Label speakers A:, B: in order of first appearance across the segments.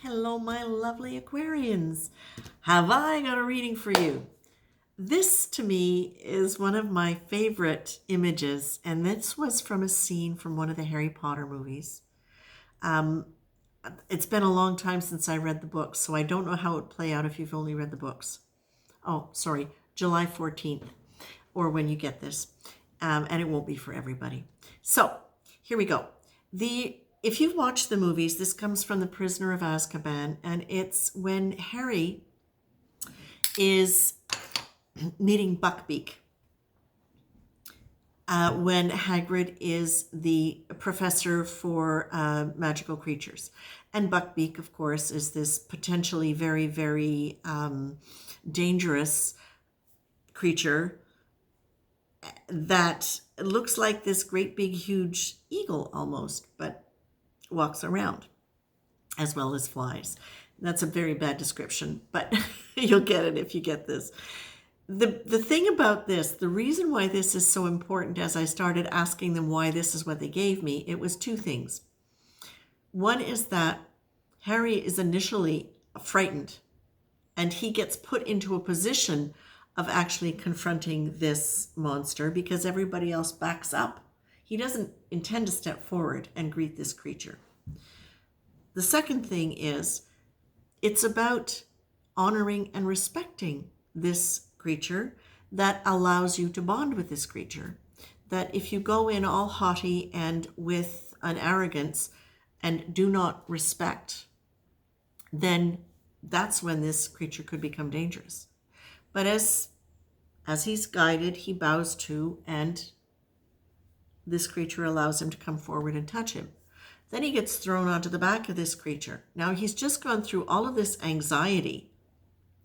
A: Hello, my lovely Aquarians. Have I got a reading for you? This, to me, is one of my favorite images, and this was from a scene from one of the Harry Potter movies. Um, it's been a long time since I read the books, so I don't know how it would play out if you've only read the books. Oh, sorry, July 14th, or when you get this, and it won't be for everybody. So, here we go. If you've watched the movies, this comes from The Prisoner of Azkaban, and it's when Harry is meeting Buckbeak, when Hagrid is the professor for magical creatures. And Buckbeak, of course, is this potentially very, very dangerous creature that looks like this great big huge eagle almost, but walks around as well as flies. That's a very bad description, but you'll get it if you get this. The thing about this, the reason why this is so important, as I started asking them why this is what they gave me, it was two things. One is that Harry is initially frightened, and he gets put into a position of actually confronting this monster because everybody else backs up. He doesn't intend to step forward and greet this creature. The second thing is, it's about honoring and respecting this creature that allows you to bond with this creature. That if you go in all haughty and with an arrogance and do not respect, then that's when this creature could become dangerous. But as he's guided, he bows to, and this creature allows him to come forward and touch him. Then he gets thrown onto the back of this creature. Now he's just gone through all of this anxiety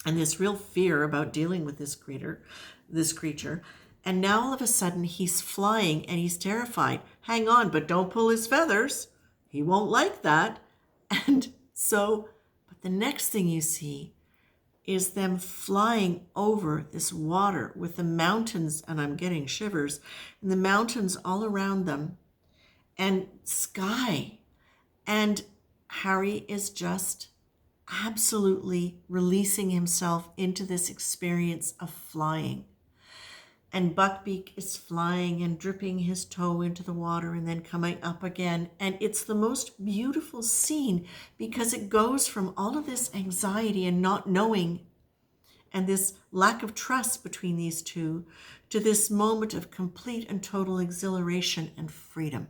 A: and this real fear about dealing with this creature. And now all of a sudden he's flying and he's terrified. Hang on, but don't pull his feathers. He won't like that. And so, but the next thing you see is them flying over this water with the mountains, and I'm getting shivers, and the mountains all around them, and sky. And Harry is just absolutely releasing himself into this experience of flying. And Buckbeak is flying and dripping his toe into the water and then coming up again. And it's the most beautiful scene because it goes from all of this anxiety and not knowing and this lack of trust between these two to this moment of complete and total exhilaration and freedom.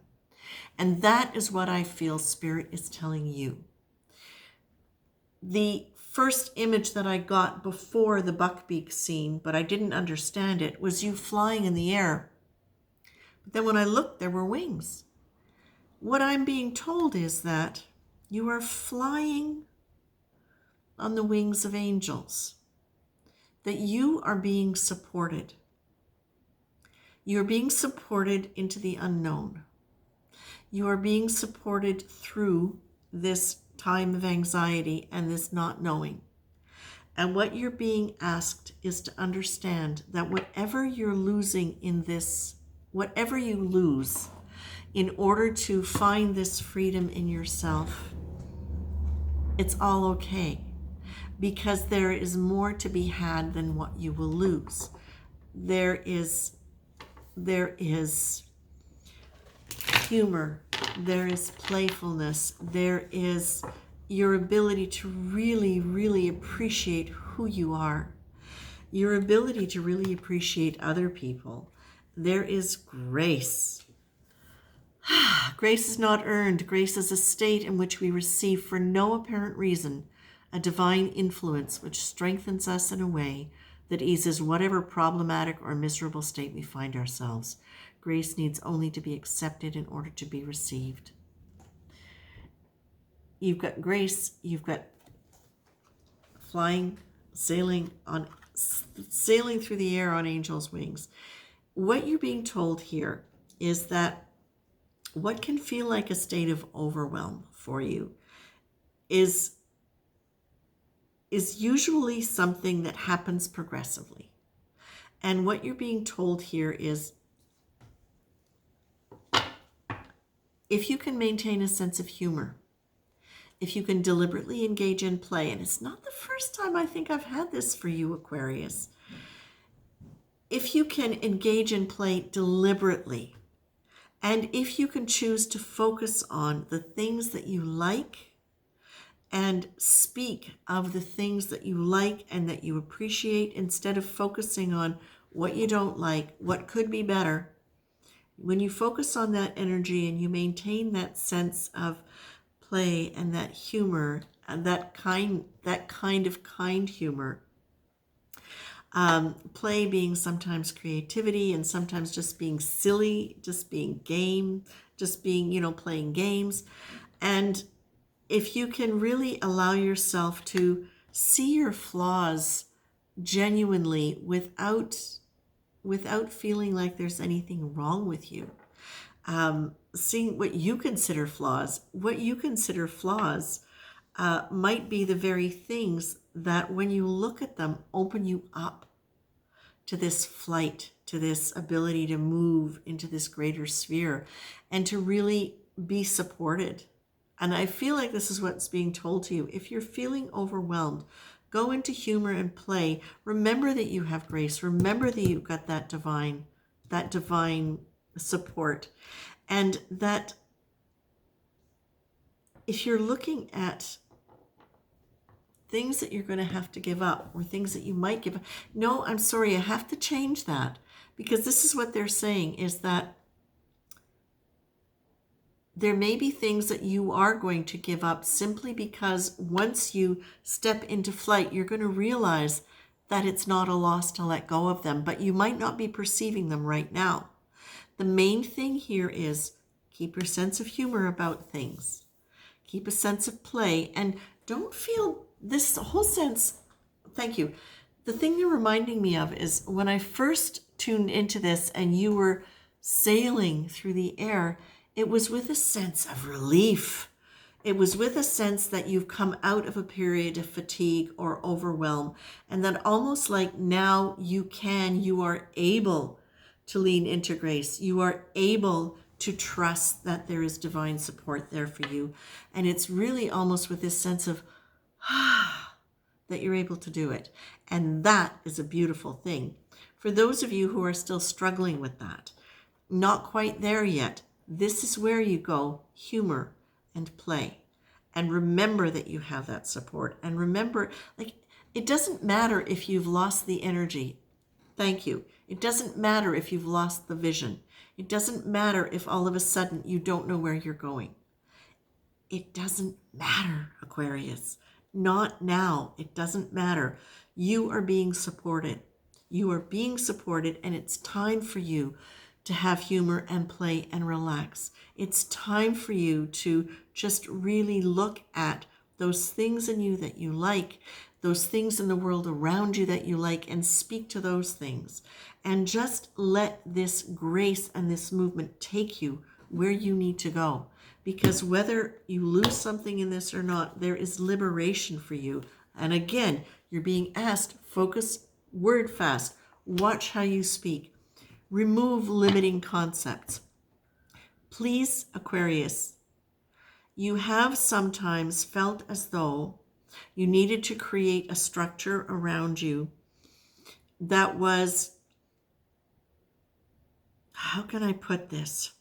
A: And that is what I feel Spirit is telling you. The first image that I got before the Buckbeak scene, but I didn't understand it, was you flying in the air. But then when I looked, there were wings. What I'm being told is that you are flying on the wings of angels, that you are being supported. You're being supported into the unknown. You are being supported through this time of anxiety and this not knowing. And what you're being asked is to understand that whatever you're losing in this, whatever you lose in order to find this freedom in yourself, it's all okay, because there is more to be had than what you will lose. There is humor, there is playfulness, there is your ability to really, really appreciate who you are, your ability to really appreciate other people. There is grace. Grace is not earned. Grace is a state in which we receive for no apparent reason a divine influence which strengthens us in a way that eases whatever problematic or miserable state we find ourselves. Grace needs only to be accepted in order to be received. You've got grace, you've got flying, sailing through the air on angels' wings. What you're being told here is that what can feel like a state of overwhelm for you is usually something that happens progressively. And what you're being told here is, if you can maintain a sense of humor, if you can deliberately engage in play, and it's not the first time I think I've had this for you, Aquarius. If you can engage in play deliberately, and if you can choose to focus on the things that you like and speak of the things that you like and that you appreciate instead of focusing on what you don't like, what could be better, when you focus on that energy and you maintain that sense of play and that humor and that kind of kind humor, play being sometimes creativity and sometimes just being silly, just being game, just being, playing games. And if you can really allow yourself to see your flaws genuinely without feeling like there's anything wrong with you, seeing what you consider flaws, might be the very things that when you look at them open you up to this flight, to this ability to move into this greater sphere and to really be supported. And I feel like this is what's being told to you. If you're feeling overwhelmed, go into humor and play. Remember that you have grace. Remember that you've got that divine support. And that if you're looking at things that you're going to have to give up or things that you might give up, no, I'm sorry, I have to change that, because this is what they're saying, is that there may be things that you are going to give up simply because once you step into flight, you're going to realize that it's not a loss to let go of them, but you might not be perceiving them right now. The main thing here is keep your sense of humor about things. Keep a sense of play, and don't feel this whole sense. Thank you. The thing you're reminding me of is when I first tuned into this and you were sailing through the air, it was with a sense of relief. It was with a sense that you've come out of a period of fatigue or overwhelm, and that almost like now you are able to lean into grace. You are able to trust that there is divine support there for you. And it's really almost with this sense of, that you're able to do it. And that is a beautiful thing. For those of you who are still struggling with that, not quite there yet, this is where you go, humor and play. And remember that you have that support. And remember, it doesn't matter if you've lost the energy. Thank you. It doesn't matter if you've lost the vision. It doesn't matter if all of a sudden you don't know where you're going. It doesn't matter, Aquarius. Not now. It doesn't matter. You are being supported. You are being supported, and it's time for you to have humor and play and relax. It's time for you to just really look at those things in you that you like, those things in the world around you that you like, and speak to those things. And just let this grace and this movement take you where you need to go. Because whether you lose something in this or not, there is liberation for you. And again, you're being asked, focus, word fast, watch how you speak, remove limiting concepts. Please, Aquarius, you have sometimes felt as though you needed to create a structure around you that was, how can I put this?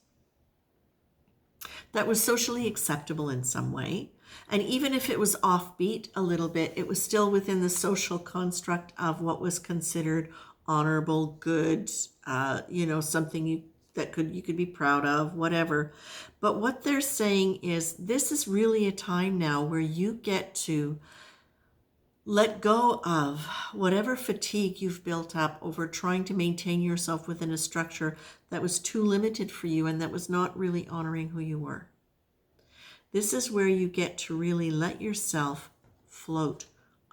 A: That was socially acceptable in some way. And even if it was offbeat a little bit, it was still within the social construct of what was considered honorable, good, something you could be proud of, whatever. But what they're saying is this is really a time now where you get to let go of whatever fatigue you've built up over trying to maintain yourself within a structure that was too limited for you and that was not really honoring who you were. This is where you get to really let yourself float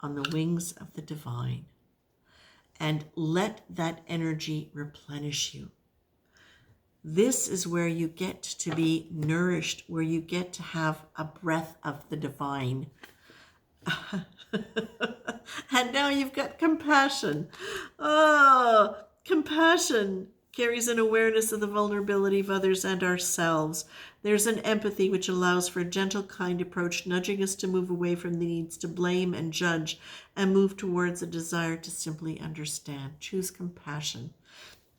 A: on the wings of the divine and let that energy replenish you. This is where you get to be nourished, where you get to have a breath of the divine. And now you've got compassion. Oh, compassion carries an awareness of the vulnerability of others and ourselves. There's an empathy which allows for a gentle, kind approach, nudging us to move away from the needs to blame and judge and move towards a desire to simply understand. Choose compassion.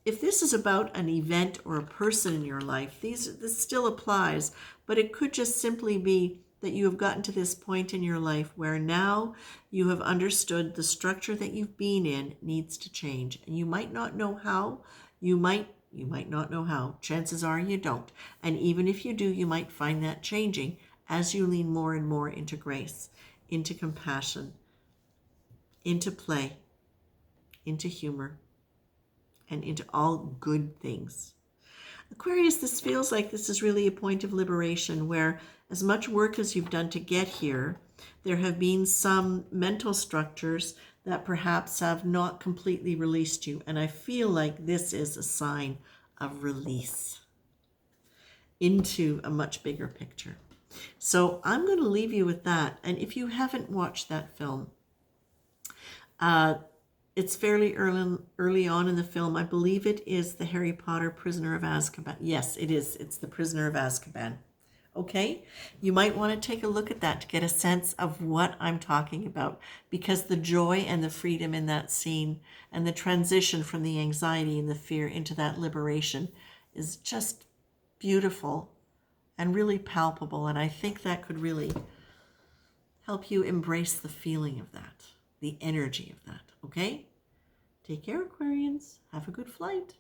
A: If this is about an event or a person in your life, this still applies, but it could just simply be that you have gotten to this point in your life where now you have understood the structure that you've been in needs to change. And you might not know how, you might not know how. Chances are you don't. And even if you do, you might find that changing as you lean more and more into grace, into compassion, into play, into humor, and into all good things. Aquarius, this feels like this is really a point of liberation where as much work as you've done to get here, there have been some mental structures that perhaps have not completely released you. And I feel like this is a sign of release into a much bigger picture. So I'm going to leave you with that. And if you haven't watched that film, it's fairly early on in the film. I believe it is the Harry Potter Prisoner of Azkaban. Yes, it is. It's the Prisoner of Azkaban. Okay? You might want to take a look at that to get a sense of what I'm talking about, because the joy and the freedom in that scene and the transition from the anxiety and the fear into that liberation is just beautiful and really palpable. And I think that could really help you embrace the feeling of that, the energy of that. Okay? Take care, Aquarians. Have a good flight.